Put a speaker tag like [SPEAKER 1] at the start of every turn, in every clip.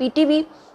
[SPEAKER 1] PTV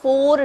[SPEAKER 1] 4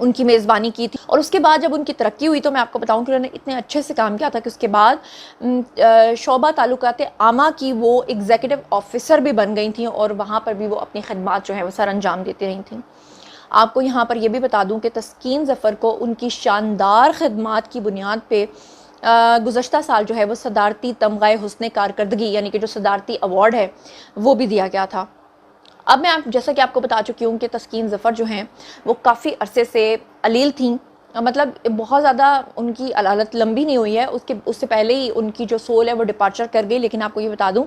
[SPEAKER 1] ان کی میزبانی کی تھی. اور اس کے بعد جب ان کی ترقی ہوئی تو میں آپ کو بتاؤں کہ انہوں نے اتنے اچھے سے کام کیا تھا کہ اس کے بعد شعبہ تعلقات عامہ کی وہ ایگزیکٹو آفیسر بھی بن گئی تھیں اور وہاں پر بھی وہ اپنی خدمات جو ہیں وہ سر انجام دیتی رہی تھیں. آپ کو یہاں پر یہ بھی بتا دوں کہ تسکین ظفر کو ان کی شاندار خدمات کی بنیاد پہ گزشتہ سال جو ہے وہ صدارتی تمغہ حسن کارکردگی یعنی کہ جو صدارتی ایوارڈ ہے وہ بھی دیا گیا تھا. اب میں جیسا کہ آپ کو بتا چکی ہوں کہ تسکین ظفر جو ہیں وہ کافی عرصے سے علیل تھیں، مطلب بہت زیادہ ان کی علالت لمبی نہیں ہوئی ہے، اس سے پہلے ہی ان کی جو سول ہے وہ ڈپارچر کر گئی. لیکن آپ کو یہ بتا دوں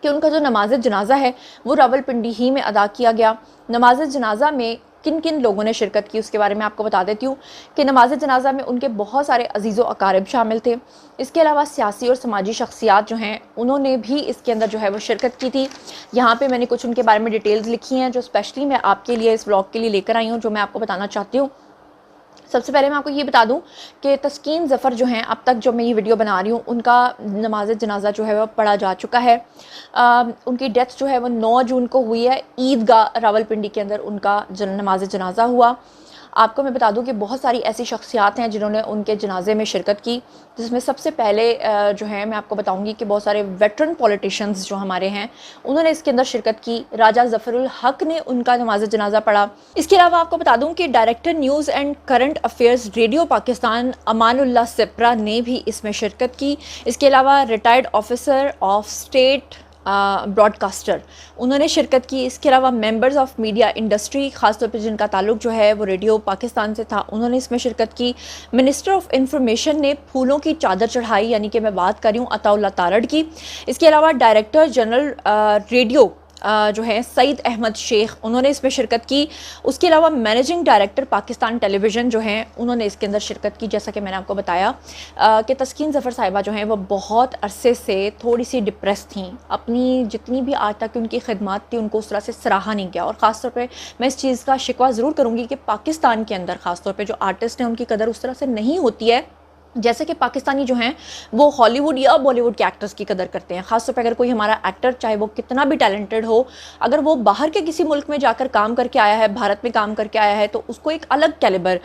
[SPEAKER 1] کہ ان کا جو نماز جنازہ ہے وہ راولپنڈی ہی میں ادا کیا گیا. نماز جنازہ میں کن کن لوگوں نے شرکت کی اس کے بارے میں آپ کو بتا دیتی ہوں کہ نماز جنازہ میں ان کے بہت سارے عزیز و اقارب شامل تھے. اس کے علاوہ سیاسی اور سماجی شخصیات جو ہیں انہوں نے بھی اس کے اندر جو ہے وہ شرکت کی تھی. یہاں پہ میں نے کچھ ان کے بارے میں ڈیٹیلز لکھی ہیں جو اسپیشلی میں آپ کے لیے اس ولاگ کے لیے لے کر آئی ہوں، جو میں آپ کو بتانا چاہتی ہوں. سب سے پہلے میں آپ کو یہ بتا دوں کہ تسکین ظفر جو ہیں اب تک جو میں یہ ویڈیو بنا رہی ہوں ان کا نماز جنازہ جو ہے وہ پڑھا جا چکا ہے. ان کی ڈیتھ جو ہے وہ 9 جون کو ہوئی ہے. عیدگاہ راولپنڈی کے اندر ان کا نماز جنازہ ہوا. آپ کو میں بتا دوں کہ بہت ساری ایسی شخصیات ہیں جنہوں نے ان کے جنازے میں شرکت کی، جس میں سب سے پہلے جو ہے میں آپ کو بتاؤں گی کہ بہت سارے ویٹرن پولیٹیشنز جو ہمارے ہیں انہوں نے اس کے اندر شرکت کی. راجہ ظفر الحق نے ان کا نماز جنازہ پڑھا. اس کے علاوہ آپ کو بتا دوں کہ director news and current affairs radio Pakistan Aman Ullah سپرا نے بھی اس میں شرکت کی. اس کے علاوہ retired officer of state broadcaster انہوں نے شرکت کی. اس کے علاوہ ممبرز آف میڈیا انڈسٹری خاص طور پہ جن کا تعلق جو ہے وہ ریڈیو پاکستان سے تھا انہوں نے اس میں شرکت کی. منسٹر آف انفارمیشن نے پھولوں کی چادر چڑھائی، یعنی کہ میں بات کر رہی ہوں عطا اللہ تارڑ کی. اس کے علاوہ ڈائریکٹر جنرل ریڈیو جو ہے سعید احمد شیخ انہوں نے اس میں شرکت کی. اس کے علاوہ مینیجنگ ڈائریکٹر پاکستان ٹیلی ویژن جو ہیں انہوں نے اس کے اندر شرکت کی. جیسا کہ میں نے آپ کو بتایا کہ تسکین ظفر صاحبہ جو ہیں وہ بہت عرصے سے تھوڑی سی ڈپریس تھیں. اپنی جتنی بھی آج تک ان کی خدمات تھی ان کو اس طرح سے سراہا نہیں کیا. اور خاص طور پہ میں اس چیز کا شکوہ ضرور کروں گی کہ پاکستان کے اندر خاص طور پہ جو آرٹسٹ ہیں ان کی قدر اس طرح سے نہیں ہوتی ہے جیسے کہ پاکستانی جو ہیں وہ ہالی ووڈ یا بالی ووڈ کے ایکٹرز کی قدر کرتے ہیں. خاص طور پہ اگر کوئی ہمارا ایکٹر چاہے وہ کتنا بھی ٹیلنٹڈ ہو، اگر وہ باہر کے کسی ملک میں جا کر کام کر کے آیا ہے، بھارت میں کام کر کے آیا ہے، تو اس کو ایک الگ کیلیبر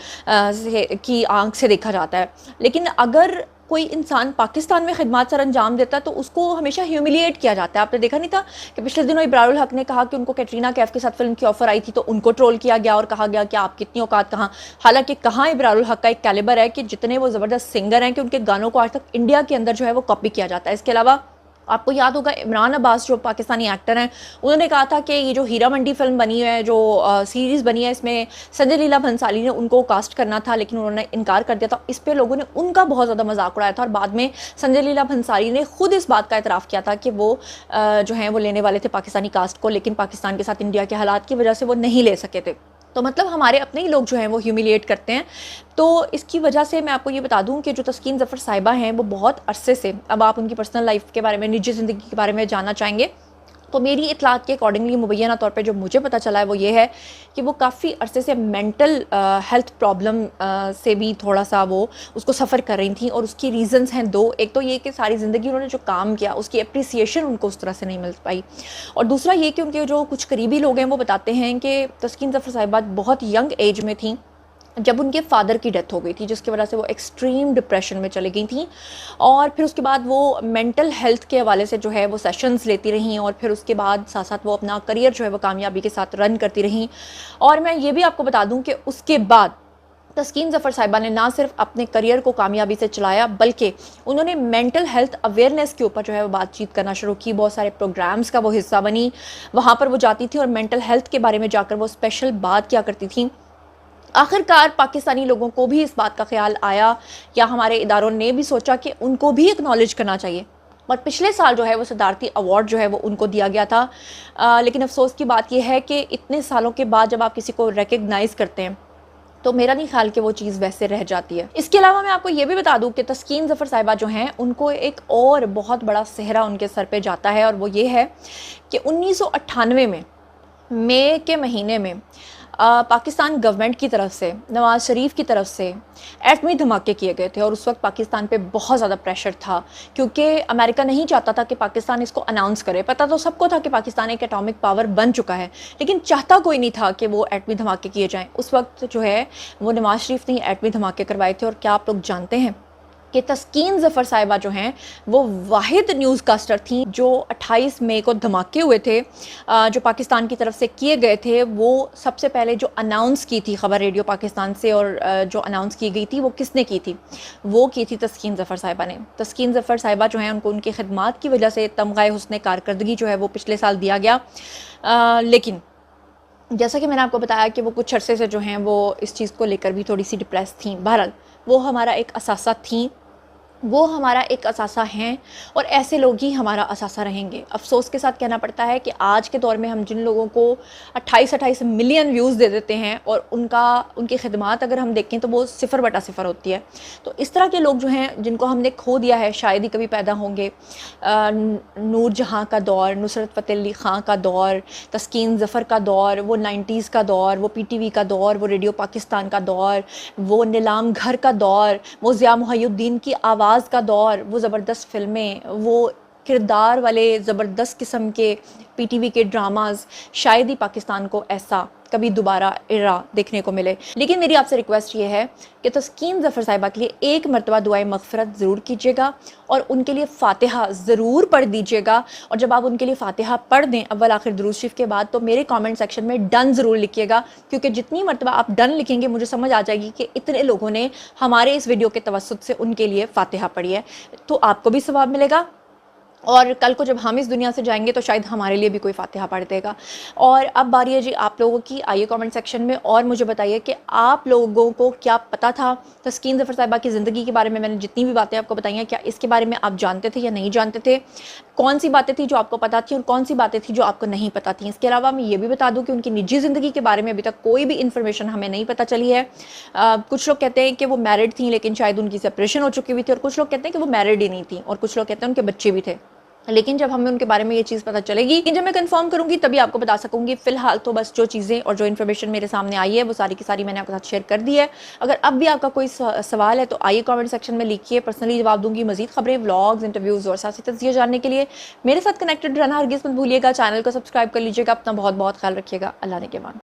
[SPEAKER 1] کی آنکھ سے دیکھا جاتا ہے. لیکن اگر کوئی انسان پاکستان میں خدمات سر انجام دیتا ہے تو اس کو ہمیشہ ہیوملیٹ کیا جاتا ہے. آپ نے دیکھا نہیں تھا کہ پچھلے دنوں ابرار الحق نے کہا کہ ان کو کیٹرینہ کیف کے ساتھ فلم کی آفر آئی تھی تو ان کو ٹرول کیا گیا اور کہا گیا کہ آپ کتنی اوقات کہاں. حالانکہ کہاں ابرار الحق کا ایک کیلیبر ہے کہ جتنے وہ زبردست سنگر ہیں کہ ان کے گانوں کو آج تک انڈیا کے اندر جو ہے وہ کاپی کیا جاتا ہے. اس کے علاوہ آپ کو یاد ہوگا عمران عباس جو پاکستانی ایکٹر ہیں انہوں نے کہا تھا کہ یہ جو ہیرا منڈی فلم بنی ہے، جو سیریز بنی ہے، اس میں سنجے لیلا بھنسالی نے ان کو کاسٹ کرنا تھا لیکن انہوں نے انکار کر دیا تھا. اس پہ لوگوں نے ان کا بہت زیادہ مذاق اڑایا تھا اور بعد میں سنجے لیلا بھنسالی نے خود اس بات کا اعتراف کیا تھا کہ وہ جو ہیں وہ لینے والے تھے پاکستانی کاسٹ کو، لیکن پاکستان کے ساتھ انڈیا کے حالات کی وجہ سے وہ نہیں لے سکے تھے. تو مطلب ہمارے اپنے ہی لوگ جو ہیں وہ ہیوملیٹ کرتے ہیں. تو اس کی وجہ سے میں آپ کو یہ بتا دوں کہ جو تسکین ظفر صاحبہ ہیں وہ بہت عرصے سے، اب آپ ان کی پرسنل لائف کے بارے میں، نجی زندگی کے بارے میں جاننا چاہیں گے تو میری اطلاعات کے اکارڈنگلی مبینہ طور پہ جو مجھے پتہ چلا ہے وہ یہ ہے کہ وہ کافی عرصے سے مینٹل ہیلتھ پرابلم سے بھی تھوڑا سا وہ اس کو سفر کر رہی تھیں. اور اس کی ریزنز ہیں 2. ایک تو یہ کہ ساری زندگی انہوں نے جو کام کیا اس کی اپریسیشن ان کو اس طرح سے نہیں مل پائی، اور دوسرا یہ کہ ان کے جو کچھ قریبی لوگ ہیں وہ بتاتے ہیں کہ تسکین ظفر صاحبہ بہت ینگ ایج میں تھیں جب ان کے فادر کی ڈیتھ ہو گئی تھی، جس کی وجہ سے وہ ایکسٹریم ڈپریشن میں چلی گئی تھیں. اور پھر اس کے بعد وہ مینٹل ہیلتھ کے حوالے سے جو ہے وہ سیشنز لیتی رہیں اور پھر اس کے بعد ساتھ ساتھ وہ اپنا کریئر جو ہے وہ کامیابی کے ساتھ رن کرتی رہیں. اور میں یہ بھی آپ کو بتا دوں کہ اس کے بعد تسکین ظفر صاحبہ نے نہ صرف اپنے کریئر کو کامیابی سے چلایا بلکہ انہوں نے مینٹل ہیلتھ اویئرنیس کے اوپر جو ہے وہ بات چیت کرنا شروع کی. بہت سارے پروگرامز کا وہ حصہ بنی، وہاں پر وہ جاتی تھی اور مینٹل ہیلتھ کے بارے میں جا کر وہ اسپیشل بات کیا کرتی تھیں. آخرکار پاکستانی لوگوں کو بھی اس بات کا خیال آیا یا ہمارے اداروں نے بھی سوچا کہ ان کو بھی اکنالج کرنا چاہیے، اور پچھلے سال جو ہے وہ صدارتی ایوارڈ جو ہے وہ ان کو دیا گیا تھا. لیکن افسوس کی بات یہ ہے کہ اتنے سالوں کے بعد جب آپ کسی کو ریکگنائز کرتے ہیں تو میرا نہیں خیال کہ وہ چیز ویسے رہ جاتی ہے. اس کے علاوہ میں آپ کو یہ بھی بتا دوں کہ تسکین ظفر صاحبہ جو ہیں ان کو ایک اور بہت بڑا صحرا ان کے سر پہ جاتا ہے، اور وہ یہ ہے کہ 1998 میں مئی کے مہینے میں پاکستان گورنمنٹ کی طرف سے، نواز شریف کی طرف سے ایٹمی دھماکے کیے گئے تھے، اور اس وقت پاکستان پہ بہت زیادہ پریشر تھا، کیونکہ امریکہ نہیں چاہتا تھا کہ پاکستان اس کو اناؤنس کرے۔ پتہ تو سب کو تھا کہ پاکستان ایک ایٹامک پاور بن چکا ہے، لیکن چاہتا کوئی نہیں تھا کہ وہ ایٹمی دھماکے کیے جائیں۔ اس وقت جو ہے وہ نواز شریف نے ایٹمی دھماکے کروائے تھے۔ اور کیا آپ لوگ جانتے ہیں کہ تسکین ظفر صاحبہ جو ہیں وہ واحد نیوز کاسٹر تھیں جو 28 مئی کو دھماکے ہوئے تھے جو پاکستان کی طرف سے کیے گئے تھے، وہ سب سے پہلے جو اناؤنس کی تھی خبر ریڈیو پاکستان سے، اور جو اناؤنس کی گئی تھی وہ کس نے کی تھی؟ وہ کی تھی تسکین ظفر صاحبہ نے۔ تسکین ظفر صاحبہ جو ہیں ان کو ان کی خدمات کی وجہ سے تمغہ حسن کارکردگی جو ہے وہ پچھلے سال دیا گیا، لیکن جیسا کہ میں نے آپ کو بتایا کہ وہ کچھ عرصے سے جو ہیں وہ اس چیز کو لے کر بھی تھوڑی سی ڈپریس تھیں۔ بہرحال وہ ہمارا ایک اثاثہ تھیں، وہ ہمارا ایک اثاثہ ہیں، اور ایسے لوگ ہی ہمارا اثاثہ رہیں گے۔ افسوس کے ساتھ کہنا پڑتا ہے کہ آج کے دور میں ہم جن لوگوں کو 28 ملین ویوز دے دیتے ہیں، اور ان کی خدمات اگر ہم دیکھیں تو وہ 0/0 ہوتی ہے، تو اس طرح کے لوگ جو ہیں جن کو ہم نے کھو دیا ہے شاید ہی کبھی پیدا ہوں گے۔ نور جہاں کا دور، نصرت فتح علی خان کا دور، تسکین ظفر کا دور، وہ 90s کا دور، وہ PTV کا دور، وہ ریڈیو پاکستان کا دور، وہ نیلام گھر کا دور، وہ ضیاء محی الدین کی آواز کا دور، وہ زبردست فلمیں، وہ کردار والے زبردست قسم کے PTV کے ڈراماز، شاید ہی پاکستان کو ایسا کبھی دوبارہ ایرا دیکھنے کو ملے۔ لیکن میری آپ سے ریکویسٹ یہ ہے کہ تسکین ظفر صاحبہ کے لیے ایک مرتبہ دعائے مغفرت ضرور کیجیے گا، اور ان کے لیے فاتحہ ضرور پڑھ دیجیے گا۔ اور جب آپ ان کے لیے فاتحہ پڑھ دیں اول آخر درود شریف کے بعد، تو میرے کامنٹ سیکشن میں ڈن ضرور لکھیے گا، کیونکہ جتنی مرتبہ آپ ڈن لکھیں گے مجھے سمجھ آ جائے گی کہ اتنے لوگوں نے ہمارے اس ویڈیو کے توسط سے ان کے لیے فاتحہ پڑھی ہے، تو آپ کو بھی ثواب ملے گا، اور کل کو جب ہم اس دنیا سے جائیں گے تو شاید ہمارے لیے بھی کوئی فاتحہ پڑھ دے گا۔ اور اب باری ہے جی آپ لوگوں کی، آئیے کامنٹ سیکشن میں اور مجھے بتائیے کہ آپ لوگوں کو کیا پتہ تھا تسکین ظفر صاحبہ کی زندگی کے بارے میں۔ میں نے جتنی بھی باتیں آپ کو بتائی ہیں، کیا اس کے بارے میں آپ جانتے تھے یا نہیں جانتے تھے؟ کون سی باتیں تھیں جو آپ کو پتہ تھیں اور کون سی باتیں تھیں جو آپ کو نہیں پتہ تھیں؟ اس کے علاوہ میں یہ بھی بتا دوں کہ ان کی نجی زندگی کے بارے میں ابھی تک کوئی بھی انفارمیشن ہمیں نہیں پتہ چلی ہے۔ کچھ لوگ کہتے ہیں کہ وہ میرڈ تھیں لیکن شاید ان کی سپریشن ہو چکی ہوئی تھی، اور کچھ لوگ کہتے ہیں کہ وہ میرڈ ہی نہیں تھیں، اور کچھ لوگ کہتے ہیں ان کے بچے بھی تھے۔ لیکن جب ہمیں ان کے بارے میں یہ چیز پتہ چلے گی، جب میں کنفرم کروں گی تبھی آپ کو بتا سکوں گی۔ فی الحال تو بس جو چیزیں اور جو انفارمیشن میرے سامنے آئی ہے وہ ساری کی ساری میں نے آپ کے ساتھ شیئر کر دی ہے۔ اگر اب بھی آپ کا کوئی سوال ہے تو آئیے کامنٹ سیکشن میں لکھیے، پرسنلی جواب دوں گی۔ مزید خبریں، ولاگز، انٹرویوز اور سیاسی تجزیے جاننے کے لیے میرے ساتھ کنیکٹڈ رہنا ہرگز مت بھولیے گا۔ چینل کو سبسکرائب کر لیجیے گا۔ اپنا بہت بہت خیال رکھیے گا۔ اللہ نگہبان۔